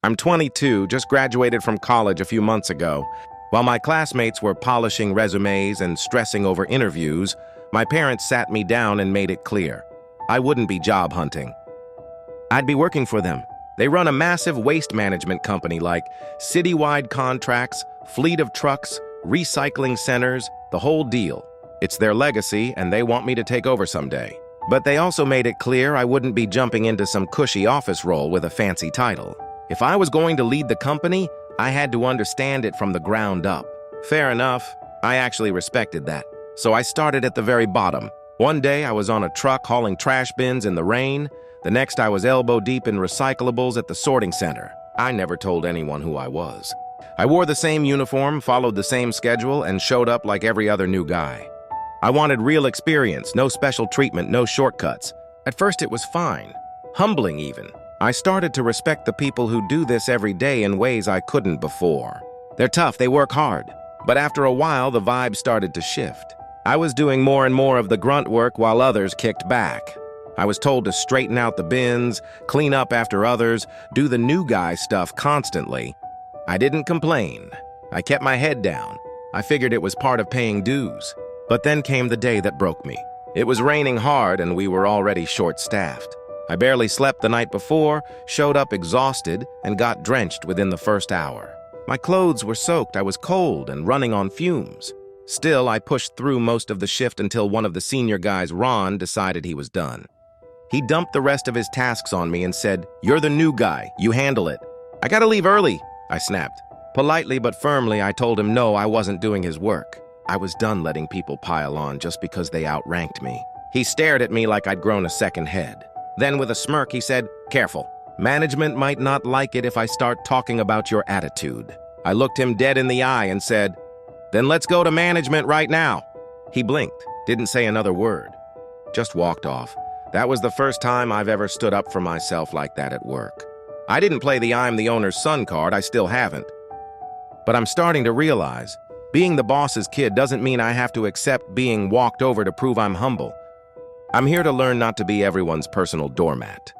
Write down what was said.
I'm 22, just graduated from college a few months ago. While my classmates were polishing resumes and stressing over interviews, my parents sat me down and made it clear. I wouldn't be job hunting. I'd be working for them. They run a massive waste management company like citywide contracts, fleet of trucks, recycling centers, the whole deal. It's their legacy, and they want me to take over someday. But they also made it clear I wouldn't be jumping into some cushy office role with a fancy title. If I was going to lead the company, I had to understand it from the ground up. Fair enough. I actually respected that. So I started at the very bottom. One day I was on a truck hauling trash bins in the rain. The next I was elbow deep in recyclables at the sorting center. I never told anyone who I was. I wore the same uniform, followed the same schedule, and showed up like every other new guy. I wanted real experience, no special treatment, no shortcuts. At first it was fine, humbling even. I started to respect the people who do this every day in ways I couldn't before. They're tough, they work hard. But after a while, the vibe started to shift. I was doing more and more of the grunt work while others kicked back. I was told to straighten out the bins, clean up after others, do the new guy stuff constantly. I didn't complain. I kept my head down. I figured it was part of paying dues. But then came the day that broke me. It was raining hard and we were already short-staffed. I barely slept the night before, showed up exhausted, and got drenched within the first hour. My clothes were soaked, I was cold and running on fumes. Still, I pushed through most of the shift until one of the senior guys, Ron, decided he was done. He dumped the rest of his tasks on me and said, "You're the new guy, you handle it." "I gotta leave early," I snapped. Politely but firmly, I told him no, I wasn't doing his work. I was done letting people pile on just because they outranked me. He stared at me like I'd grown a second head. Then with a smirk, he said, "Careful. Management might not like it if I start talking about your attitude." I looked him dead in the eye and said, "Then let's go to management right now." He blinked, didn't say another word, just walked off. That was the first time I've ever stood up for myself like that at work. I didn't play the "I'm the owner's son" card, I still haven't. But I'm starting to realize, being the boss's kid doesn't mean I have to accept being walked over to prove I'm humble. I'm here to learn not to be everyone's personal doormat.